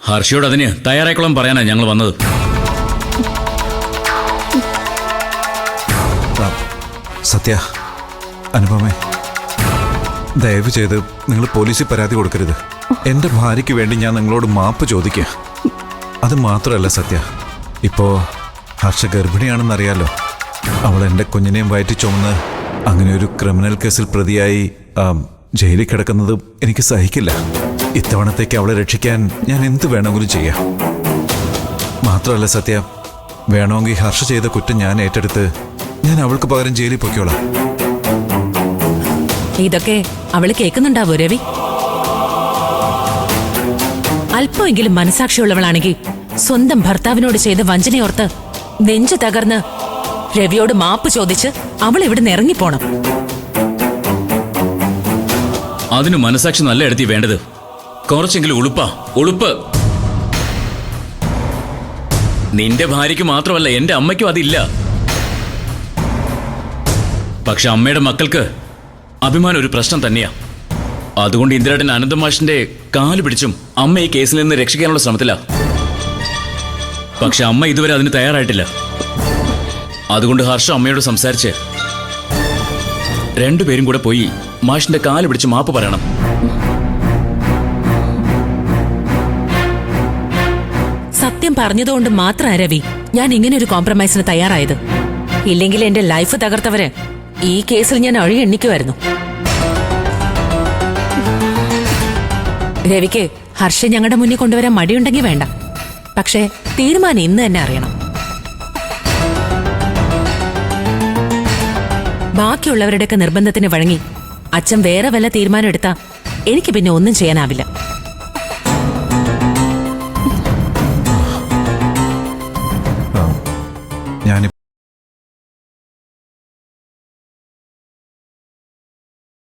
ഹർഷയോട് അതിന് തയ്യാറായിക്കോളം പറയാനാണ് ഞങ്ങൾ വന്നത്. സത്യ, അനുപമേ, ദയവ് ചെയ്ത് നിങ്ങൾ പോലീസിൽ പരാതി കൊടുക്കരുത്. എൻ്റെ ഭാര്യയ്ക്ക് വേണ്ടി ഞാൻ നിങ്ങളോട് മാപ്പ് ചോദിക്കുക. അത് മാത്രമല്ല സത്യ, ഇപ്പോൾ ഹർഷ ഗർഭിണിയാണെന്നറിയാലോ. അവൾ എൻ്റെ കുഞ്ഞിനെയും വയറ്റി ചുമന്ന് അങ്ങനെ ഒരു ക്രിമിനൽ കേസിൽ പ്രതിയായി ജയിലിൽ കിടക്കുന്നത് എനിക്ക് സഹിക്കില്ല. ഇത്തവണത്തേക്ക് അവളെ രക്ഷിക്കാൻ ഞാൻ എന്ത് വേണമെങ്കിലും ചെയ്യാം. മാത്രമല്ല സത്യ, വേണമെങ്കിൽ ഹർഷ ചെയ്ത കുറ്റം ഞാൻ ഏറ്റെടുത്ത് ഞാൻ അവൾക്ക് പകരം ജയിലിൽ പൊയ്ക്കോളാം. ഇതൊക്കെ അവള് കേൾക്കുന്നുണ്ടാവോ രവി? അല്പമെങ്കിലും മനസാക്ഷിയുള്ളവളാണെങ്കിൽ സ്വന്തം ഭർത്താവിനോട് ചെയ്ത വഞ്ചനയോർത്ത് നെഞ്ചു തകർന്ന് രവിയോട് മാപ്പ് ചോദിച്ച് അവൾ ഇവിടുന്ന് ഇറങ്ങിപ്പോണം. അതിന് മനസാക്ഷി നല്ല എടുത്തി വേണ്ടത്. കുറച്ചെങ്കിലും ഉളുപ്പ്. നിന്റെ ഭാര്യയ്ക്ക് മാത്രമല്ല, എന്റെ അമ്മയ്ക്കും അതില്ല. പക്ഷെ അമ്മയുടെ മക്കൾക്ക് അഭിമാനം ഒരു പ്രശ്നം തന്നെയാ. അതുകൊണ്ട് ഇന്ദിരേട്ടൻ അനന്തമാഷിന്റെ കാല് പിടിച്ചും അമ്മ ഈ കേസിൽ നിന്ന് രക്ഷിക്കാനുള്ള ശ്രമത്തിലാ. പക്ഷെ അമ്മ ഇതുവരെ അതിന് തയ്യാറായിട്ടില്ല. അതുകൊണ്ട് ഹർഷ അമ്മയോട് സംസാരിച്ച് രണ്ടുപേരും കൂടെ പോയി മാഷിന്റെ കാല് പിടിച്ച് മാപ്പ് പറയണം. സത്യം പറഞ്ഞതുകൊണ്ട് മാത്രം രവി ഞാൻ ഇങ്ങനെ ഒരു കോംപ്രമൈസിന് തയ്യാറായത്. ഇല്ലെങ്കിൽ എന്റെ ലൈഫ് തകർത്തവര് ഈ കേസിൽ ഞാൻ എണ്ണിക്കുമായിരുന്നു. രവിക്ക് ഹർഷ ഞങ്ങളുടെ മുന്നിൽ കൊണ്ടുവരാൻ മടിയുണ്ടെങ്കിൽ വേണ്ട. പക്ഷേ തീരുമാനം ഇന്ന് തന്നെ അറിയണം. ബാക്കിയുള്ളവരുടെയൊക്കെ നിർബന്ധത്തിന് വഴങ്ങി അച്ഛൻ വേറെ വല്ല തീരുമാനം എടുത്താ എനിക്ക് പിന്നെ ഒന്നും ചെയ്യാനാവില്ല.